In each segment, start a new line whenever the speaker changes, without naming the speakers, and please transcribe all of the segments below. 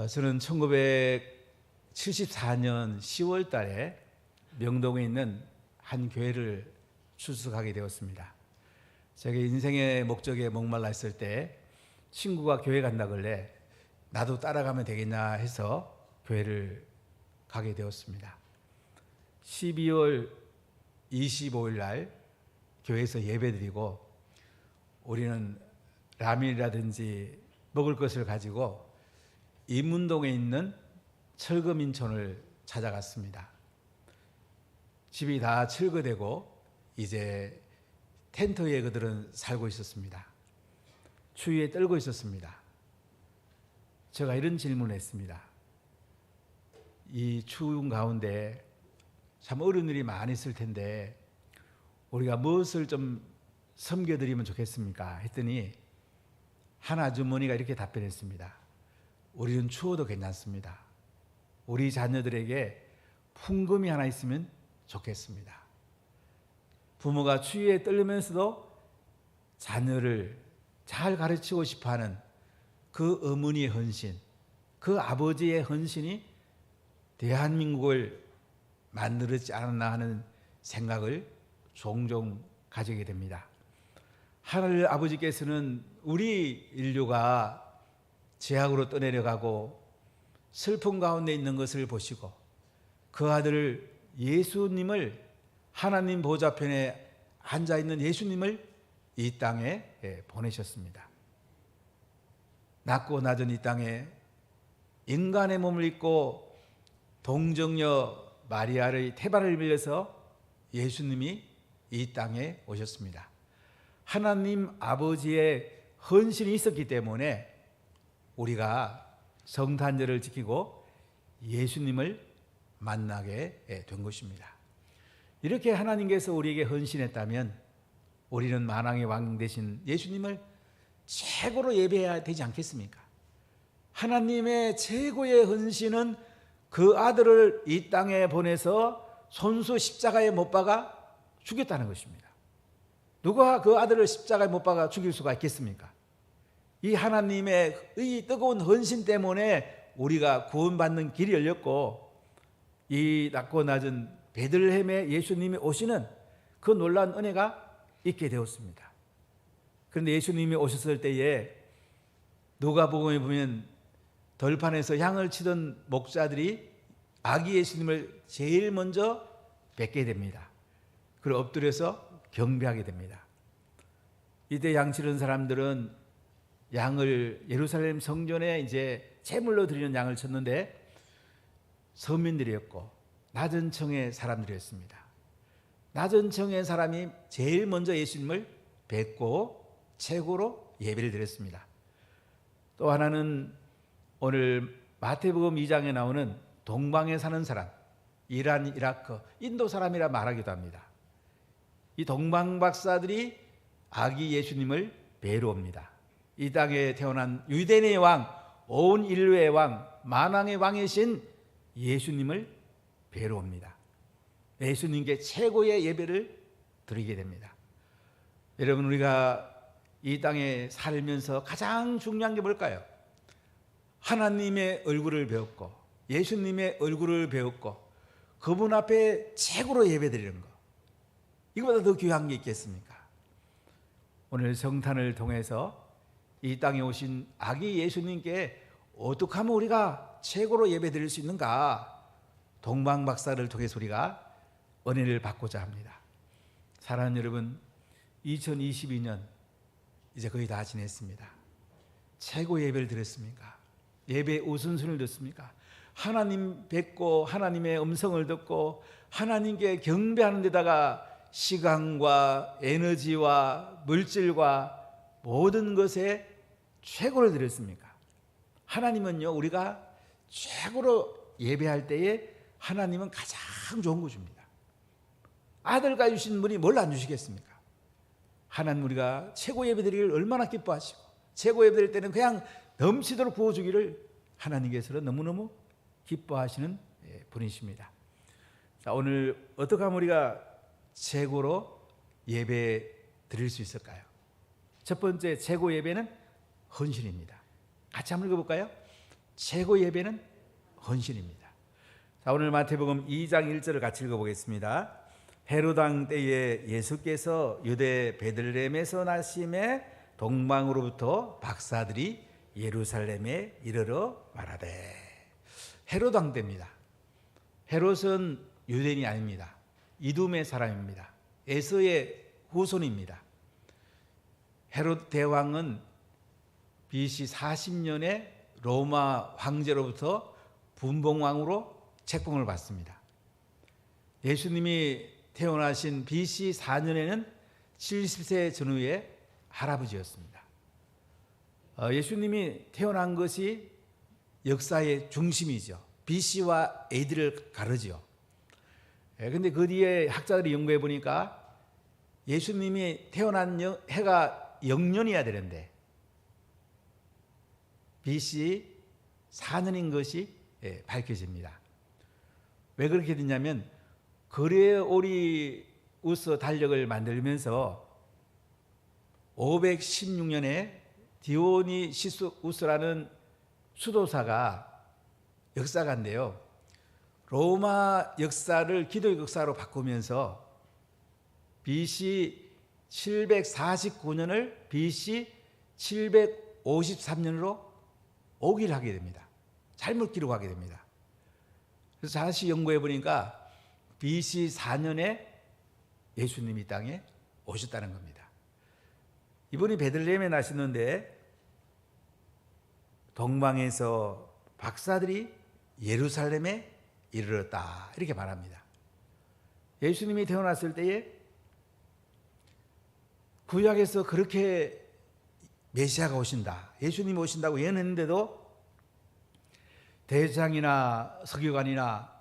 저는 1974년 10월 달에 명동에 있는 한 교회를 출석하게 되었습니다. 제가 인생의 목적에 목말라 있을 때 친구가 교회 간다 그래 나도 따라가면 되겠냐 해서 교회를 가게 되었습니다. 12월 25일 날 교회에서 예배드리고 우리는 라면이라든지 먹을 것을 가지고 인문동에 있는 철거민촌을 찾아갔습니다. 집이 다 철거되고 이제 텐트에 그들은 살고 있었습니다. 추위에 떨고 있었습니다. 제가 이런 질문을 했습니다. 이 추운 가운데 참 어른들이 많이 있을 텐데 우리가 무엇을 좀 섬겨드리면 좋겠습니까? 했더니 한 아주머니가 이렇게 답변했습니다. 우리는 추워도 괜찮습니다. 우리 자녀들에게 풍금이 하나 있으면 좋겠습니다. 부모가 추위에 떨면서도 자녀를 잘 가르치고 싶어하는 그 어머니의 헌신, 그 아버지의 헌신이 대한민국을 만들었지 않았나 하는 생각을 종종 가지게 됩니다. 하늘 아버지께서는 우리 인류가 죄악으로 떠내려가고 슬픔 가운데 있는 것을 보시고 그 아들 예수님을 하나님 보좌편에 앉아있는 예수님을 이 땅에 보내셨습니다. 낮고 낮은 이 땅에 인간의 몸을 입고 동정녀 마리아의 태반을 빌려서 예수님이 이 땅에 오셨습니다. 하나님 아버지의 헌신이 있었기 때문에 우리가 성탄절을 지키고 예수님을 만나게 된 것입니다. 이렇게 하나님께서 우리에게 헌신했다면 우리는 만왕의 왕 되신 예수님을 최고로 예배해야 되지 않겠습니까? 하나님의 최고의 헌신은 그 아들을 이 땅에 보내서 손수 십자가에 못 박아 죽였다는 것입니다. 누가 그 아들을 십자가에 못 박아 죽일 수가 있겠습니까? 이 하나님의 이 뜨거운 헌신 때문에 우리가 구원받는 길이 열렸고 이 낮고 낮은 베들레헴에 예수님이 오시는 그 놀라운 은혜가 있게 되었습니다. 그런데 예수님이 오셨을 때에 누가복음에 보면 들판에서 향을 치던 목자들이 아기 예수님을 제일 먼저 뵙게 됩니다. 그리고 엎드려서 경배하게 됩니다. 이때 양 치는 사람들은 양을 예루살렘 성전에 이제 제물로 드리는 양을 쳤는데 서민들이었고 낮은 층의 사람들이었습니다. 낮은 층의 사람이 제일 먼저 예수님을 뵙고 최고로 예배를 드렸습니다. 또 하나는 오늘 마태복음 2장에 나오는 동방에 사는 사람, 이란, 이라크, 인도 사람이라 말하기도 합니다. 이 동방 박사들이 아기 예수님을 뵈러 옵니다. 이 땅에 태어난 유대인의 왕, 온 인류의 왕, 만왕의 왕이신 예수님을 뵈러 옵니다. 예수님께 최고의 예배를 드리게 됩니다. 여러분, 우리가 이 땅에 살면서 가장 중요한 게 뭘까요? 하나님의 얼굴을 배웠고 예수님의 얼굴을 배웠고 그분 앞에 최고로 예배드리는 것, 이거보다 더 귀한 게 있겠습니까? 오늘 성탄을 통해서 이 땅에 오신 아기 예수님께 어떻게 하면 우리가 최고로 예배드릴 수 있는가, 동방 박사를 통해서 우리가 은혜를 받고자 합니다. 사랑하는 여러분, 2022년 이제 거의 다 지냈습니다. 최고 예배를 드렸습니까? 예배 우선순위를 듣습니까? 하나님 뵙고 하나님의 음성을 듣고 하나님께 경배하는 데다가 시간과 에너지와 물질과 모든 것에 최고를 드렸습니까? 하나님은요, 우리가 최고로 예배할 때에 하나님은 가장 좋은 거 줍니다. 아들과 주신 분이 뭘 안 주시겠습니까? 하나님 우리가 최고 예배 드리기를 얼마나 기뻐하시고 최고 예배 드릴 때는 그냥 넘치도록 부어주기를 하나님께서는 너무너무 기뻐하시는 분이십니다. 자, 오늘 어떻게 하면 우리가 최고로 예배 드릴 수 있을까요? 첫 번째 최고 예배는 헌신입니다. 같이 한번 읽어볼까요? 최고 예배는 헌신입니다. 자, 오늘 마태복음 2장 1절을 같이 읽어보겠습니다. 헤롯 왕 때에 예수께서 유대 베들레헴에서 나심에 동방으로부터 박사들이 예루살렘에 이르러 말하되. 헤롯 왕 때입니다. 헤롯은 유대인이 아닙니다. 이둠의 사람입니다. 에서의 후손입니다. 헤롯 대왕은 BC 40년에 로마 황제로부터 분봉왕으로 책봉을 받습니다. 예수님이 태어나신 BC 4년에는 70세 전후의 할아버지였습니다. 예수님이 태어난 것이 역사의 중심이죠. BC와 AD를 가르죠. 그런데 그 뒤에 학자들이 연구해 보니까 예수님이 태어난 해가 영년이어야 되는데 BC 4년인 것이 밝혀집니다. 왜 그렇게 됐냐면 그레오리우스 달력을 만들면서 516년에 디오니시우스라는 수도사가 역사가인데요, 로마 역사를 기독 역사로 바꾸면서 BC 749년을 BC 753년으로 오기를 하게 됩니다. 잘못 기록하게 됩니다. 그래서 다시 연구해 보니까 BC 4년에 예수님이 땅에 오셨다는 겁니다. 이분이 베들레헴에 나셨는데 동방에서 박사들이 예루살렘에 이르렀다, 이렇게 말합니다. 예수님이 태어났을 때에 구약에서 그렇게 메시아가 오신다, 예수님이 오신다고 예언했는데도 대제사장이나 서기관이나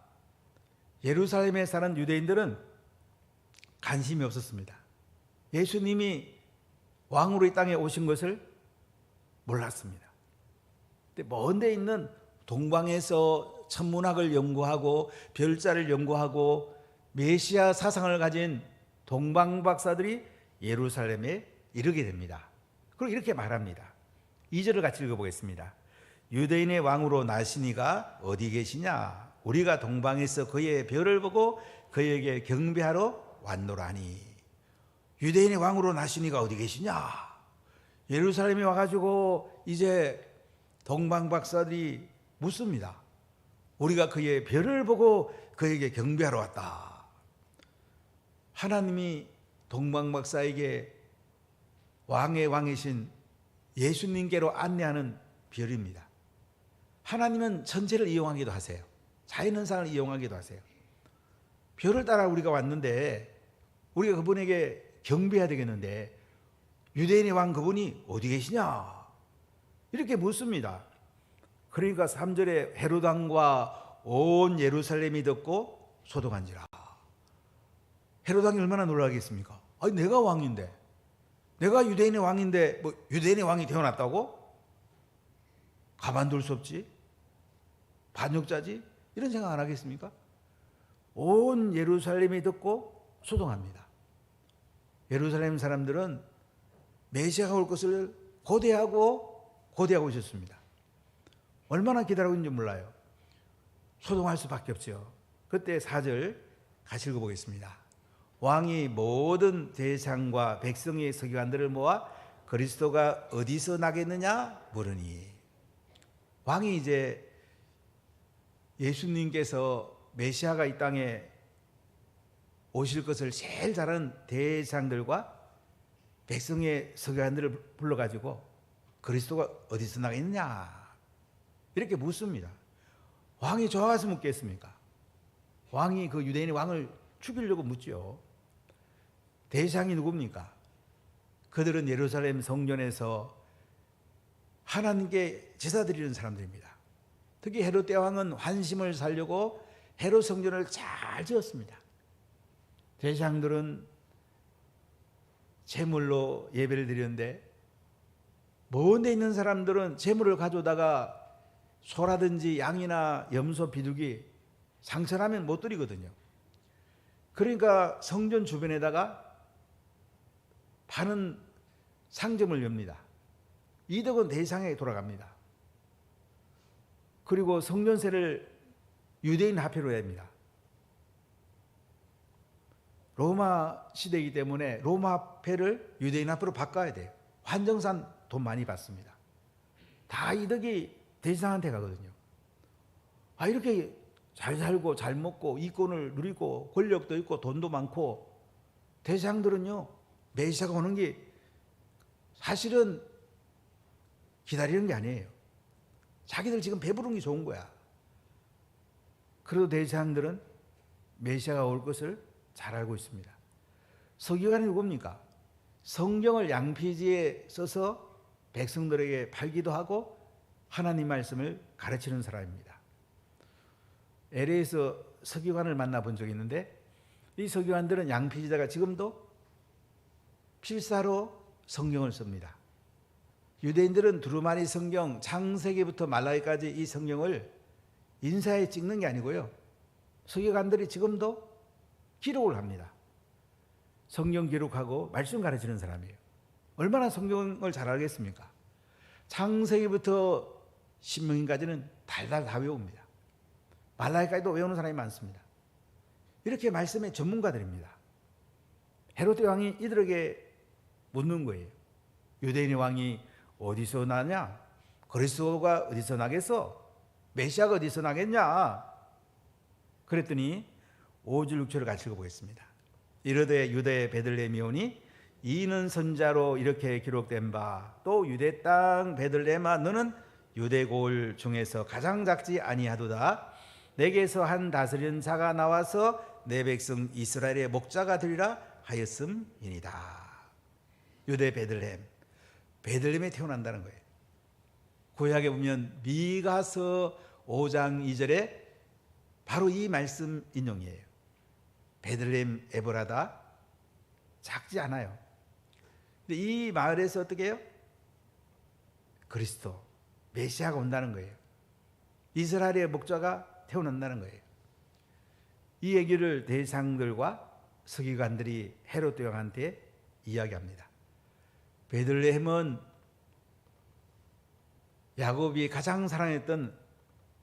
예루살렘에 사는 유대인들은 관심이 없었습니다. 예수님이 왕으로 이 땅에 오신 것을 몰랐습니다. 근데 먼 데 있는 동방에서 천문학을 연구하고 별자를 연구하고 메시아 사상을 가진 동방 박사들이 예루살렘에 이르게 됩니다. 그리고 이렇게 말합니다. 2절을 같이 읽어보겠습니다. 유대인의 왕으로 나시니가 어디 계시냐? 우리가 동방에서 그의 별을 보고 그에게 경배하러 왔노라니. 유대인의 왕으로 나시니가 어디 계시냐? 예루살렘에 와가지고 이제 동방 박사들이 묻습니다. 우리가 그의 별을 보고 그에게 경배하러 왔다. 하나님이 동방 박사에게 왕의 왕이신 예수님께로 안내하는 별입니다. 하나님은 천체를 이용하기도 하세요. 자연현상을 이용하기도 하세요. 별을 따라 우리가 왔는데 우리가 그분에게 경배해야 되겠는데 유대인의 왕 그분이 어디 계시냐? 이렇게 묻습니다. 그러니까 3절에 헤롯 왕과 온 예루살렘이 듣고 소동한지라. 헤롯 왕이 얼마나 놀라겠습니까? 아니, 내가 왕인데, 내가 유대인의 왕인데 뭐 유대인의 왕이 태어났다고? 가만둘 수 없지? 반역자지? 이런 생각 안 하겠습니까? 온 예루살렘이 듣고 소동합니다. 예루살렘 사람들은 메시아가 올 것을 고대하고 있었습니다. 얼마나 기다리고 있는지 몰라요. 소동할 수밖에 없죠. 그때 4절 같이 읽어보겠습니다. 왕이 모든 대상과 백성의 서기관들을 모아 그리스도가 어디서 나겠느냐 물으니. 왕이 이제 예수님께서 메시아가 이 땅에 오실 것을 제일 잘 아는 대상들과 백성의 서기관들을 불러가지고 그리스도가 어디서 나겠느냐 이렇게 묻습니다. 왕이 좋아서 묻겠습니까? 왕이 그 유대인의 왕을 죽이려고 묻죠. 대상이 누굽니까? 그들은 예루살렘 성전에서 하나님께 제사 드리는 사람들입니다. 특히 헤롯 대왕은 환심을 살려고 헤롯 성전을 잘 지었습니다. 대상들은 제물로 예배를 드리는데 먼 데 있는 사람들은 제물을 가져다가 소라든지 양이나 염소, 비둘기 상처나면 못 드리거든요. 그러니까 성전 주변에다가 파는 상점을 엽니다. 이득은 대상에 돌아갑니다. 그리고 성전세를 유대인 화폐로 냅니다. 로마 시대이기 때문에 로마 화폐를 유대인 화폐로 바꿔야 돼요. 환정산 돈 많이 받습니다. 다 이득이 대제사장한테 가거든요. 이렇게 잘 살고 잘 먹고 이권을 누리고 권력도 있고 돈도 많고, 대제사장들은요 메시아가 오는 게 사실은 기다리는 게 아니에요. 자기들 지금 배부른 게 좋은 거야. 그래도 대제사장들은 메시아가 올 것을 잘 알고 있습니다. 서기관이 누굽니까? 성경을 양피지에 써서 백성들에게 팔기도 하고 하나님 말씀을 가르치는 사람입니다. LA에서 서기관을 만나본 적이 있는데, 이 서기관들은 양피지다가 지금도 필사로 성경을 씁니다. 유대인들은 두루마리 성경 창세기부터 말라기까지 이 성경을 인사에 찍는 게 아니고요, 서기관들이 지금도 기록을 합니다. 성경 기록하고 말씀 가르치는 사람이에요. 얼마나 성경을 잘 알겠습니까? 창세기부터 신명기까지는 달달 다 외웁니다. 말라기까지도 외우는 사람이 많습니다. 이렇게 말씀의 전문가들입니다. 헤롯 왕이 이들에게 묻는 거예요. 유대인의 왕이 어디서 나냐? 그리스도가 어디서 나겠어? 메시아가 어디서 나겠냐? 그랬더니 5절 6절을 같이 읽어보겠습니다. 이르되 유대 베들레헴이 오니 이는 선자로 이렇게 기록된 바, 또 유대 땅 베들레헴아 너는 유대 고을 중에서 가장 작지 아니하도다. 내게서 한 다스리는 자가 나와서 내 백성 이스라엘의 목자가 되리라 하였음이니이다. 유대 베들레헴, 베들레헴에 태어난다는 거예요. 구약에 보면 미가서 5장 2절에 바로 이 말씀 인용이에요. 베들레헴 에브라다, 작지 않아요. 근데 이 마을에서 어떻게 해요? 그리스도 메시아가 온다는 거예요. 이스라엘의 목자가 태어난다는 거예요. 이 얘기를 대상들과 서기관들이 헤롯 왕한테 이야기합니다. 베들레헴은 야곱이 가장 사랑했던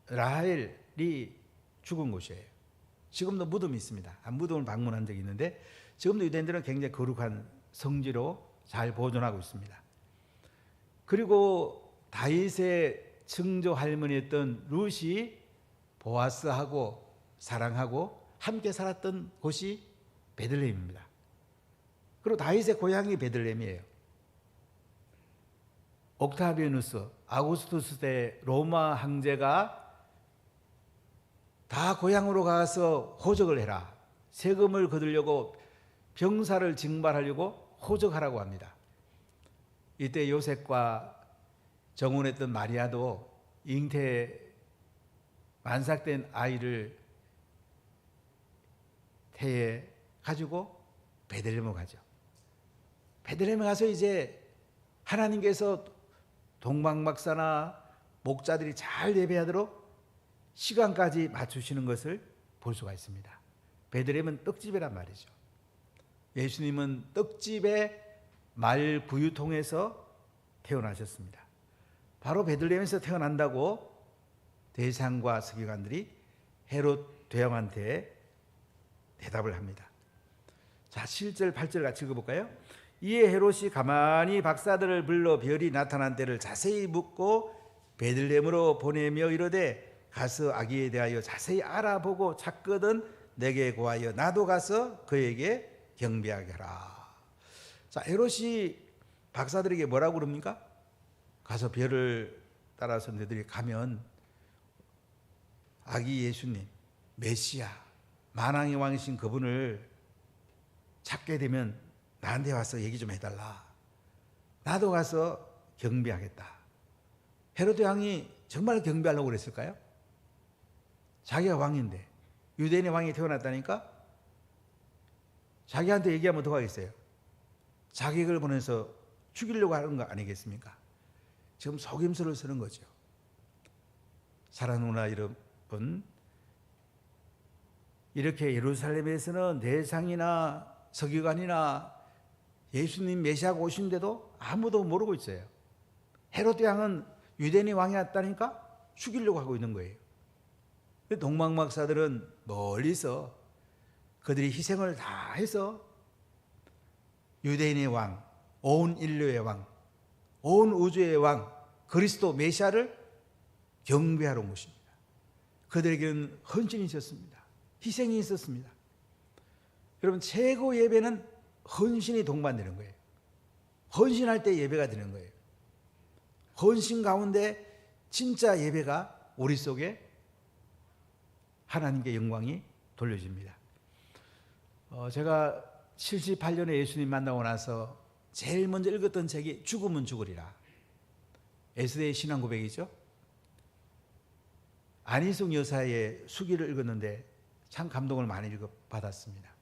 라헬이 죽은 곳이에요. 지금도 무덤이 있습니다. 무덤을 방문한 적이 있는데 지금도 유대인들은 굉장히 거룩한 성지로 잘 보존하고 있습니다. 그리고 다윗의 증조 할머니였던 룻이 보아스하고 사랑하고 함께 살았던 곳이 베들레헴입니다. 그리고 다윗의 고향이 베들레헴이에요. 옥타비아누스, 아구스투스 때 로마 황제가 다 고향으로 가서 호적을 해라, 세금을 거두려고 병사를 징발하려고 호적하라고 합니다. 이때 요셉과 정혼했던 마리아도 잉태 만삭된 아이를 태에 가지고 베들레헴으로 가죠. 베들레헴에 가서 이제 하나님께서 동방박사나 목자들이 잘 예배하도록 시간까지 맞추시는 것을 볼 수가 있습니다. 베들레헴은 떡집이란 말이죠. 예수님은 떡집의 말 부유통에서 태어나셨습니다. 바로 베들레헴에서 태어난다고 대상과 서기관들이 헤롯 대왕한테 대답을 합니다. 자, 7절 8절 같이 읽어볼까요? 이에 헤롯이 가만히 박사들을 불러 별이 나타난 때를 자세히 묻고 베들레헴으로 보내며 이르되 가서 아기에 대하여 자세히 알아보고 찾거든 내게 고하여 나도 가서 그에게 경배하게 하라. 자, 헤롯이 박사들에게 뭐라고 그럽니까? 가서 별을 따라서 너희들이 가면 아기 예수님, 메시아, 만왕의 왕이신 그분을 찾게 되면 나한테 와서 얘기 좀 해달라. 나도 가서 경배하겠다. 헤롯 왕이 정말 경배하려고 그랬을까요? 자기가 왕인데, 유대인의 왕이 태어났다니까 자기한테 얘기하면 어떡하겠어요? 자객을 보내서 죽이려고 하는 거 아니겠습니까? 지금 속임수를 쓰는 거죠. 사랑하는 누나 여러분, 이렇게 예루살렘에서는 대상이나 서기관이나 예수님 메시아가 오신데도 아무도 모르고 있어요. 헤롯 왕은 유대인의 왕이었다니까 죽이려고 하고 있는 거예요. 동방박사들은 멀리서 그들이 희생을 다 해서 유대인의 왕, 온 인류의 왕, 온 우주의 왕 그리스도 메시아를 경배하러 온 것입니다. 그들에게는 헌신이 있었습니다. 희생이 있었습니다. 여러분, 최고 예배는 헌신이 동반되는 거예요. 헌신할 때 예배가 되는 거예요. 헌신 가운데 진짜 예배가 우리 속에 하나님께 영광이 돌려집니다. 제가 78년에 예수님 만나고 나서 제일 먼저 읽었던 책이 죽으면 죽으리라. 에스더의 신앙 고백이죠. 안희숙 여사의 수기를 읽었는데 참 감동을 많이 받았습니다.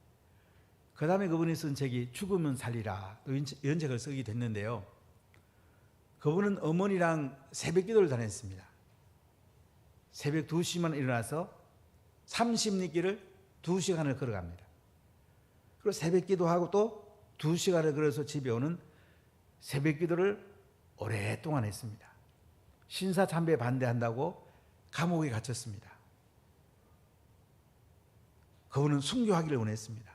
그 다음에 그분이 쓴 책이 죽으면 살리라, 이런 책을 쓰게 됐는데요. 그분은 어머니랑 새벽 기도를 다녔습니다. 새벽 2시만 일어나서 30리길을 2시간을 걸어갑니다. 그리고 새벽 기도하고 또 2시간을 걸어서 집에 오는 새벽 기도를 오랫동안 했습니다. 신사 참배에 반대한다고 감옥에 갇혔습니다. 그분은 순교하기를 원했습니다.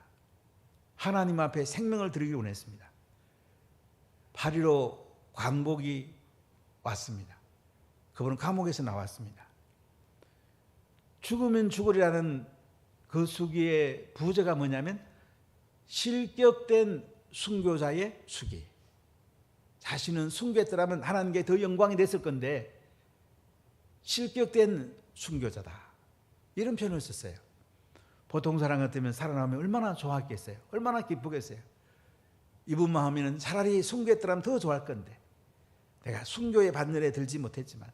하나님 앞에 생명을 드리기를 원했습니다. 8.15 광복이 왔습니다. 그분은 감옥에서 나왔습니다. 죽으면 죽으리라는 그 수기의 부제가 뭐냐면 실격된 순교자의 수기. 자신은 순교했더라면 하나님께 더 영광이 됐을 건데 실격된 순교자다, 이런 표현을 썼어요. 보통 사람 같으면 살아나면 얼마나 좋았겠어요. 얼마나 기쁘겠어요. 이분 마음에는 차라리 순교했더라면 더 좋을 건데 내가 순교의 반열에 들지 못했지만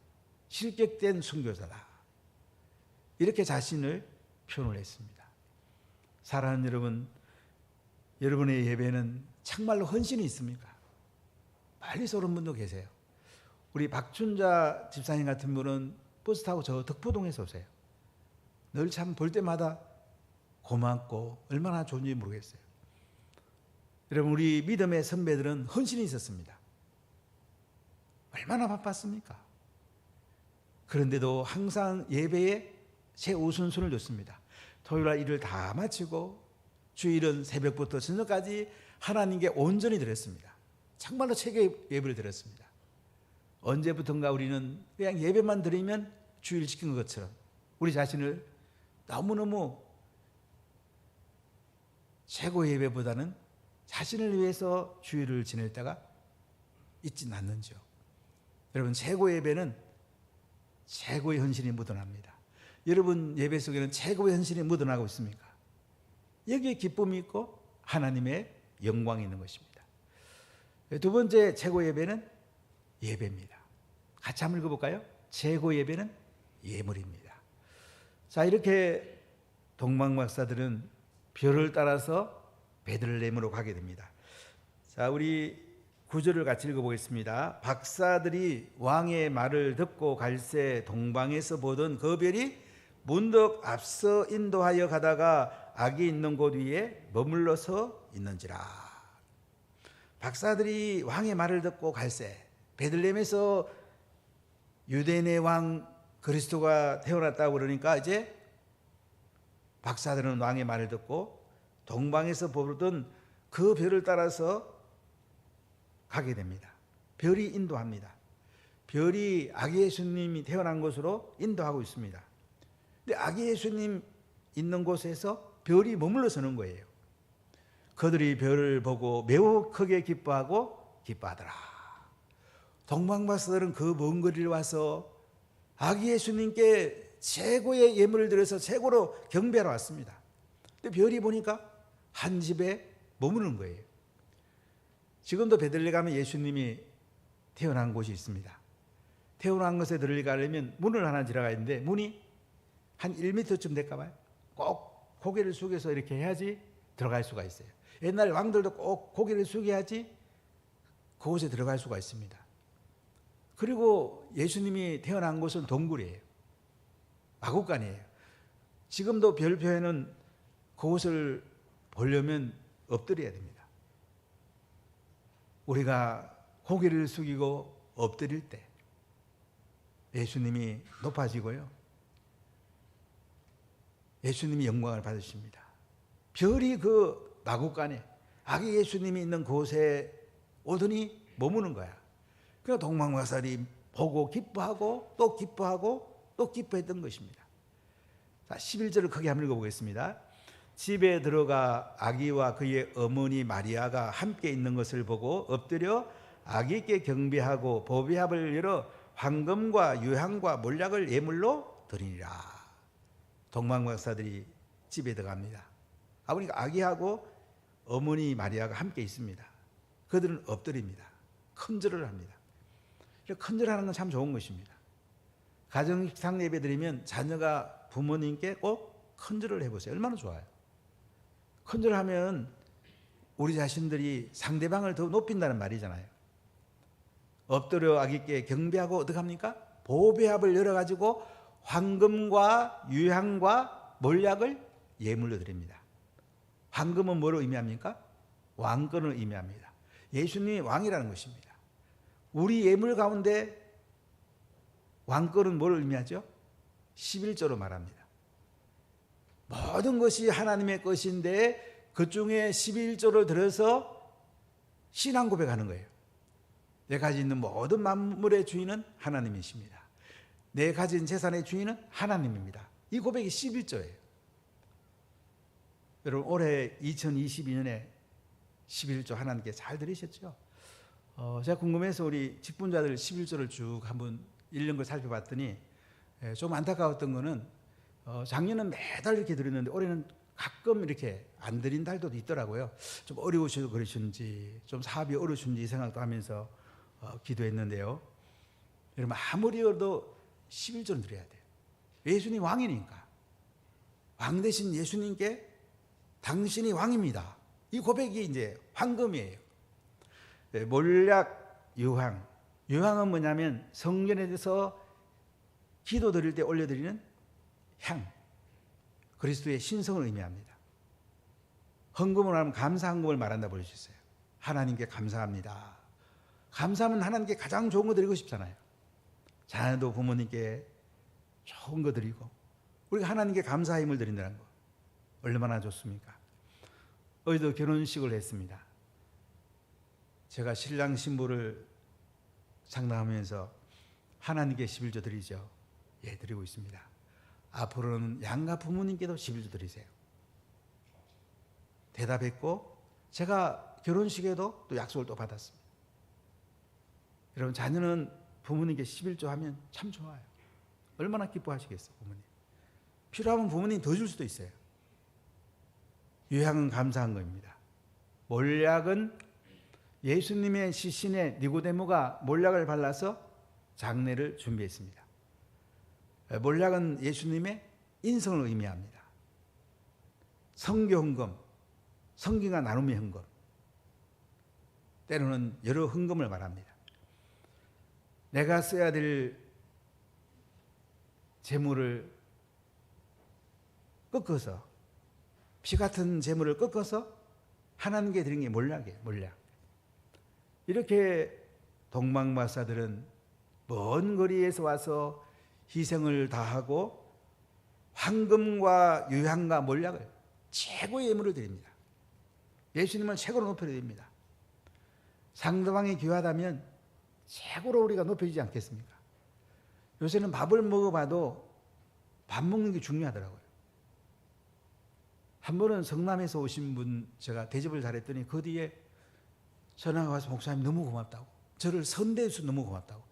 실격된 순교자다, 이렇게 자신을 표현을 했습니다. 사랑하는 여러분, 여러분의 예배는 정말로 헌신이 있습니까? 멀리서 오는 분도 계세요. 우리 박춘자 집사님 같은 분은 버스 타고 저 덕포동에서 오세요. 늘 참 볼 때마다 고맙고 얼마나 좋은지 모르겠어요. 여러분, 우리 믿음의 선배들은 헌신이 있었습니다. 얼마나 바빴습니까? 그런데도 항상 예배에 최우선순을 줬습니다. 토요일날 일을 다 마치고 주일은 새벽부터 저녁까지 하나님께 온전히 드렸습니다. 정말로 최고의 예배를 드렸습니다. 언제부턴가 우리는 그냥 예배만 드리면 주일 지킨 것처럼 우리 자신을 너무너무 최고의 예배보다는 자신을 위해서 주일을 지낼 때가 있지는 않는지요. 여러분, 최고의 예배는 최고의 헌신이 묻어납니다. 여러분 예배 속에는 최고의 헌신이 묻어나고 있습니까? 여기에 기쁨이 있고 하나님의 영광이 있는 것입니다. 두 번째 최고의 예배는 예배입니다. 같이 한번 읽어볼까요? 최고의 예배는 예물입니다. 자, 이렇게 동방박사들은 별을 따라서 베들레헴으로 가게 됩니다. 자, 우리 9절을 같이 읽어보겠습니다. 박사들이 왕의 말을 듣고 갈새 동방에서 보던 그 별이 문득 앞서 인도하여 가다가 악이 있는 곳 위에 머물러서 있는지라. 박사들이 왕의 말을 듣고 갈새, 베들레헴에서 유대인의 왕 그리스도가 태어났다고 그러니까 이제 박사들은 왕의 말을 듣고 동방에서 보던 그 별을 따라서 가게 됩니다. 별이 인도합니다. 별이 아기 예수님이 태어난 곳으로 인도하고 있습니다. 근데 아기 예수님 있는 곳에서 별이 머물러 서는 거예요. 그들이 별을 보고 매우 크게 기뻐하더라. 동방박사들은 그 먼 거리를 와서 아기 예수님께 최고의 예물을 드려서 최고로 경배하러 왔습니다. 근데 별이 보니까 한 집에 머무는 거예요. 지금도 베들레헴 가면 예수님이 태어난 곳이 있습니다. 태어난 곳에 들어가려면 문을 하나 지나가야 되는데 문이 한 1m쯤 될까 봐요. 꼭 고개를 숙여서 이렇게 해야지 들어갈 수가 있어요. 옛날 왕들도 꼭 고개를 숙여야지 그곳에 들어갈 수가 있습니다. 그리고 예수님이 태어난 곳은 동굴이에요. 마국간이에요. 지금도 별표에는 그곳을 보려면 엎드려야 됩니다. 우리가 고개를 숙이고 엎드릴 때 예수님이 높아지고요. 예수님이 영광을 받으십니다. 별이 그 마구간에 아기 예수님이 있는 곳에 오더니 머무는 거야. 그래서 동방박사들이 보고 기뻐하고 또 기뻐하고 또 기뻐했던 것입니다. 자, 11절을 크게 한번 읽어보겠습니다. 집에 들어가 아기와 그의 어머니 마리아가 함께 있는 것을 보고 엎드려 아기께 경배하고 보배합을 열어 황금과 유향과 몰약을 예물로 드리니라. 동방박사들이 집에 들어갑니다. 아버니가 아기하고 어머니 마리아가 함께 있습니다. 그들은 엎드립니다. 큰절을 합니다. 큰절하는 건 참 좋은 것입니다. 가정상 예배 드리면 자녀가 부모님께 꼭 큰절을 해보세요. 얼마나 좋아요. 큰절하면 우리 자신들이 상대방을 더 높인다는 말이잖아요. 엎드려 아기께 경배하고 어떻게 합니까? 보배합을 열어가지고 황금과 유향과 몰약을 예물로 드립니다. 황금은 뭐를 의미합니까? 왕권을 의미합니다. 예수님이 왕이라는 것입니다. 우리 예물 가운데 왕권은 뭘 의미하죠? 11조로 말합니다. 모든 것이 하나님의 것인데 그 중에 11조를 들어서 신앙 고백하는 거예요. 내 가진 있는 모든 만물의 주인은 하나님이십니다. 내 가진 재산의 주인은 하나님입니다. 이 고백이 11조예요. 여러분 올해 2022년에 11조 하나님께 잘 들으셨죠? 제가 궁금해서 우리 직분자들 11조를 쭉 한번 읽는 걸 살펴봤더니 좀 안타까웠던 거는 작년은 매달 이렇게 드렸는데 올해는 가끔 이렇게 안 드린 달도 있더라고요. 좀 어려우셔서 그러신지 좀 사업이 어려우신지 생각도 하면서 기도했는데요. 여러분 아무리 어려도 11조는 드려야 돼요. 예수님 왕이니까. 왕 대신 예수님께 당신이 왕입니다. 이 고백이 이제 황금이에요. 몰약 유향. 유향은 뭐냐면 성전에 대해서 기도 드릴 때 올려드리는 향. 그리스도의 신성을 의미합니다. 헌금을 하면 감사 헌금을 말한다 보셨어요. 하나님께 감사합니다. 감사하면 하나님께 가장 좋은 거 드리고 싶잖아요. 자녀도 부모님께 좋은 거 드리고 우리가 하나님께 감사 힘을 드린다는 거 얼마나 좋습니까? 어제도 결혼식을 했습니다. 제가 신랑 신부를 상담하면서 하나님께 11조 드리죠. 예, 드리고 있습니다. 앞으로는 양가 부모님께도 11조 드리세요. 대답했고 제가 결혼식에도 또 약속을 또 받았습니다. 여러분 자녀는 부모님께 11조 하면 참 좋아요. 얼마나 기뻐하시겠어요, 부모님. 필요하면 부모님 더 줄 수도 있어요. 유향은 감사한 겁니다. 몰약은 예수님의 시신에 니고데모가 몰약을 발라서 장례를 준비했습니다. 몰약은 예수님의 인성을 의미합니다. 성교 헌금, 성경과 나눔의 헌금, 때로는 여러 헌금을 말합니다. 내가 써야 될 재물을 꺾어서 피 같은 재물을 꺾어서 하나님께 드린 게 몰약이에요. 몰약. 이렇게 동방박사들은 먼 거리에서 와서 희생을 다하고 황금과 유향과 몰약을 최고의 예물을 드립니다. 예수님을 최고로 높여드립니다. 상대방이 귀하다면 최고로 우리가 높여지지 않겠습니까? 요새는 밥을 먹어봐도 밥 먹는 게 중요하더라고요. 한 번은 성남에서 오신 분 제가 대접을 잘했더니 그 뒤에 전화가 와서 목사님 너무 고맙다고, 저를 선대해서 너무 고맙다고.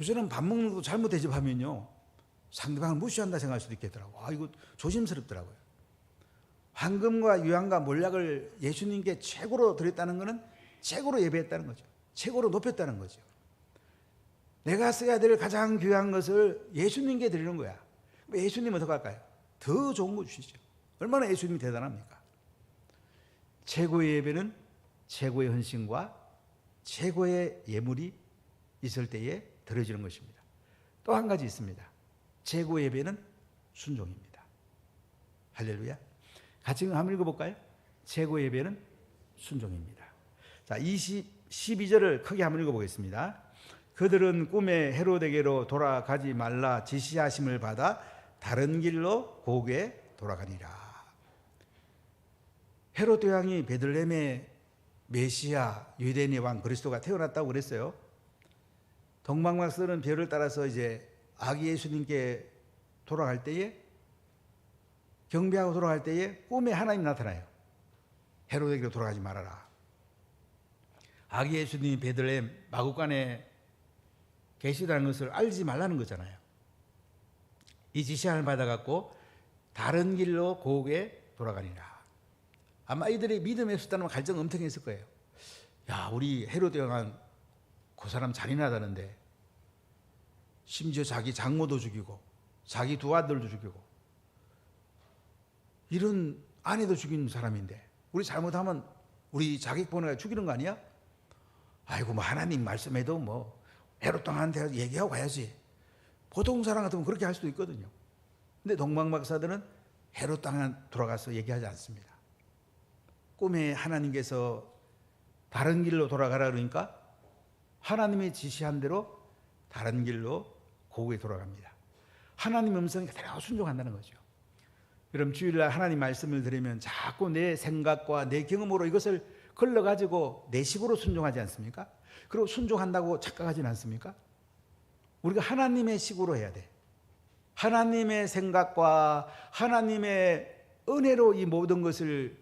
요새는 밥 먹는 것도 잘못 대접하면요 상대방을 무시한다 생각할 수도 있겠더라고요. 아, 이거 조심스럽더라고요. 황금과 유향과 몰약을 예수님께 최고로 드렸다는 것은 최고로 예배했다는 거죠. 최고로 높였다는 거죠. 내가 써야 될 가장 귀한 것을 예수님께 드리는 거야. 예수님은 어떻게 할까요? 더 좋은 거 주시죠. 얼마나 예수님이 대단합니까? 최고의 예배는 최고의 헌신과 최고의 예물이 있을 때에 드려지는 것입니다. 또 한 가지 있습니다. 최고의 예배는 순종입니다. 할렐루야. 같이 한번 읽어볼까요? 최고의 예배는 순종입니다. 자, 12절을 크게 한번 읽어보겠습니다. 그들은 꿈에 헤로데게로 돌아가지 말라 지시하심을 받아 다른 길로 고국에 돌아가니라. 헤롯 왕이 베들레헴에 메시아 유대인의 왕 그리스도가 태어났다고 그랬어요. 동방박사는 별을 따라서 이제 아기 예수님께 돌아갈 때에, 경배하고 돌아갈 때에 꿈에 하나님 나타나요. 헤롯에게로 돌아가지 말아라. 아기 예수님이 베들레헴 마구간에 계시다는 것을 알지 말라는 거잖아요. 이 지시함을 받아갖고 다른 길로 고국에 돌아가니라. 아마 이들의 믿음이 없었다면 갈증 엄청 했을 거예요. 야, 우리 헤롯 왕은 그 사람 잔인하다는데, 심지어 자기 장모도 죽이고 자기 두 아들도 죽이고 이런 아내도 죽인 사람인데 우리 잘못하면 우리 자기 보내가 죽이는 거 아니야? 아이고 뭐 하나님 말씀에도 뭐 헤롯 왕한테 얘기하고 가야지. 보통 사람 같으면 그렇게 할 수도 있거든요. 근데 동방박사들은 헤롯 왕한테 돌아가서 얘기하지 않습니다. 꿈에 하나님께서 다른 길로 돌아가라 그러니까 하나님의 지시한 대로 다른 길로 고국에 돌아갑니다. 하나님 음성에 그대로 순종한다는 거죠. 여러분 주일날 하나님 말씀을 들으면 자꾸 내 생각과 내 경험으로 이것을 걸러가지고 내 식으로 순종하지 않습니까? 그리고 순종한다고 착각하지는 않습니까? 우리가 하나님의 식으로 해야 돼. 하나님의 생각과 하나님의 은혜로 이 모든 것을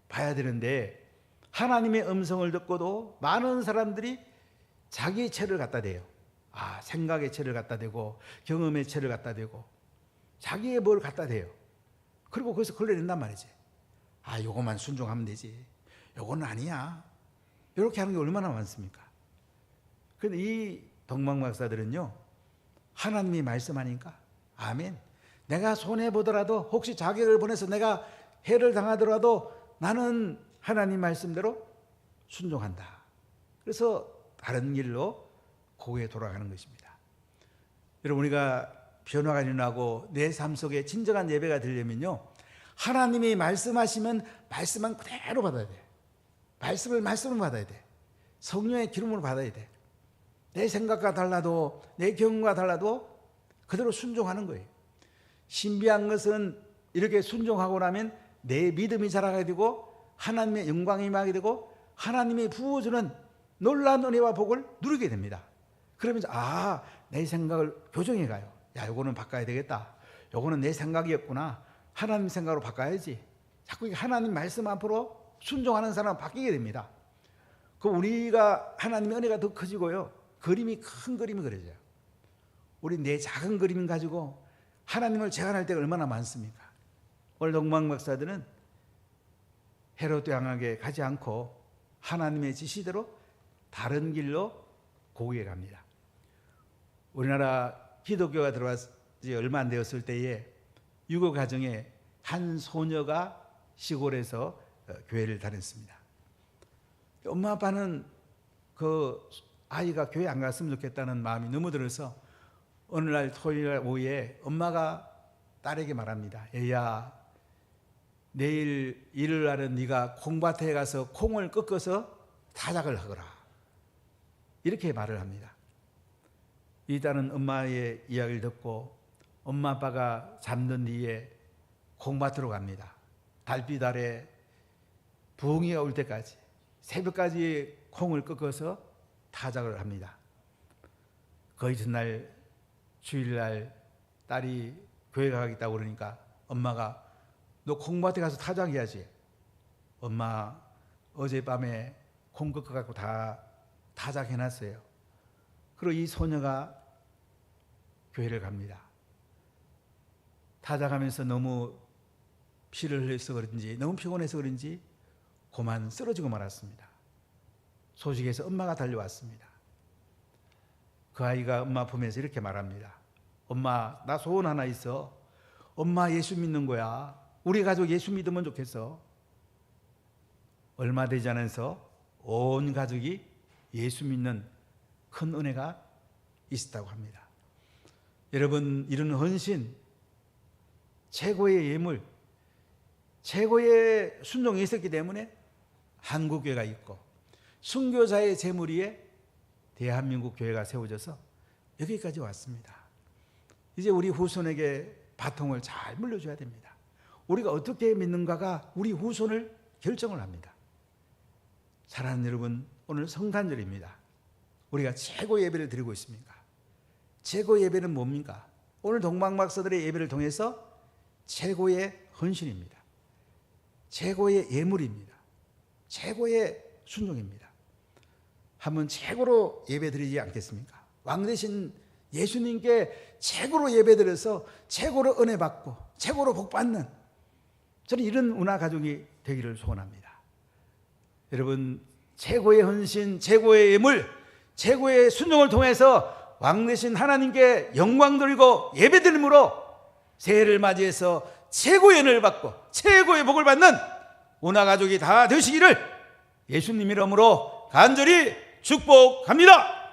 봐야 되는데, 하나님의 음성을 듣고도 많은 사람들이 자기의 채를 갖다 대요. 생각의 채를 갖다 대고 경험의 채를 갖다 대고 자기의 뭘 갖다 대요. 그리고 거기서 걸러낸단 말이지. 요거만 순종하면 되지, 요거는 아니야, 이렇게 하는 게 얼마나 많습니까? 그런데 이 동방박사들은요, 하나님이 말씀하니까 아멘, 내가 손해보더라도 혹시 자격을 보내서 내가 해를 당하더라도 나는 하나님 말씀대로 순종한다. 그래서 다른 길로 고국에 돌아가는 것입니다. 여러분, 우리가 변화가 일어나고 내 삶 속에 진정한 예배가 되려면요, 하나님이 말씀하시면 말씀만 그대로 받아야 돼. 말씀을 받아야 돼. 성령의 기름을 받아야 돼. 내 생각과 달라도 내 경험과 달라도 그대로 순종하는 거예요. 신비한 것은 이렇게 순종하고 나면 내 믿음이 자라게 되고 하나님의 영광이 임하게 되고 하나님이 부어주는 놀라운 은혜와 복을 누리게 됩니다. 그러면서 내 생각을 교정해 가요. 요거는 바꿔야 되겠다. 요거는 내 생각이었구나. 하나님 생각으로 바꿔야지. 자꾸 하나님 말씀 앞으로 순종하는 사람은 바뀌게 됩니다. 그럼 우리가 하나님의 은혜가 더 커지고요, 그림이 큰 그림이 그려져요. 우리 내 작은 그림 가지고 하나님을 제한할 때가 얼마나 많습니까? 오늘 동방박사들은 헤롯 왕에게 가지 않고 하나님의 지시대로 다른 길로 고국에 갑니다. 우리나라 기독교가 들어왔지 얼마 안 되었을 때에 유교 가정에 한 소녀가 시골에서 교회를 다녔습니다. 엄마 아빠는 그 아이가 교회 안 갔으면 좋겠다는 마음이 너무 들어서 어느 날 토요일 오후에 엄마가 딸에게 말합니다. 얘야, 내일 일을 하는 네가 콩밭에 가서 콩을 꺾어서 타작을 하거라. 이렇게 말을 합니다. 이 딸은 엄마의 이야기를 듣고 엄마 아빠가 잠든 뒤에 콩밭으로 갑니다. 달빛 아래 부엉이가 올 때까지 새벽까지 콩을 꺾어서 타작을 합니다. 그 이튿날 주일날 딸이 교회 가겠다고 그러니까 엄마가 너 콩밭에 가서 타작해야지. 엄마 어젯밤에 콩 꺾어갖고 다 타작해놨어요. 그리고 이 소녀가 교회를 갑니다. 타작하면서 너무 피를 흘려서 그런지 너무 피곤해서 그런지 그만 쓰러지고 말았습니다. 소식에서 엄마가 달려왔습니다. 그 아이가 엄마 보면서 이렇게 말합니다. 엄마, 나 소원 하나 있어. 엄마 예수 믿는 거야. 우리 가족 예수 믿으면 좋겠어. 얼마 되지 않아서 온 가족이 예수 믿는 큰 은혜가 있었다고 합니다. 여러분, 이런 헌신, 최고의 예물, 최고의 순종이 있었기 때문에 한국교회가 있고, 순교자의 재물 위에 대한민국 교회가 세워져서 여기까지 왔습니다. 이제 우리 후손에게 바통을 잘 물려줘야 됩니다. 우리가 어떻게 믿는가가 우리 후손을 결정을 합니다. 사랑하는 여러분, 오늘 성탄절입니다. 우리가 최고 예배를 드리고 있습니까? 최고 예배는 뭡니까? 오늘 동방박사들의 예배를 통해서 최고의 헌신입니다. 최고의 예물입니다. 최고의 순종입니다. 한번 최고로 예배드리지 않겠습니까? 왕 대신 예수님께 최고로 예배드려서 최고로 은혜 받고 최고로 복 받는, 저는 이런 운하 가족이 되기를 소원합니다. 여러분, 최고의 헌신, 최고의 예물, 최고의 순종을 통해서 왕 대신 하나님께 영광 돌리고 예배드림으로 새해를 맞이해서 최고의 은혜를 받고 최고의 복을 받는 운하 가족이 다 되시기를 예수님 이름으로 간절히 축복합니다.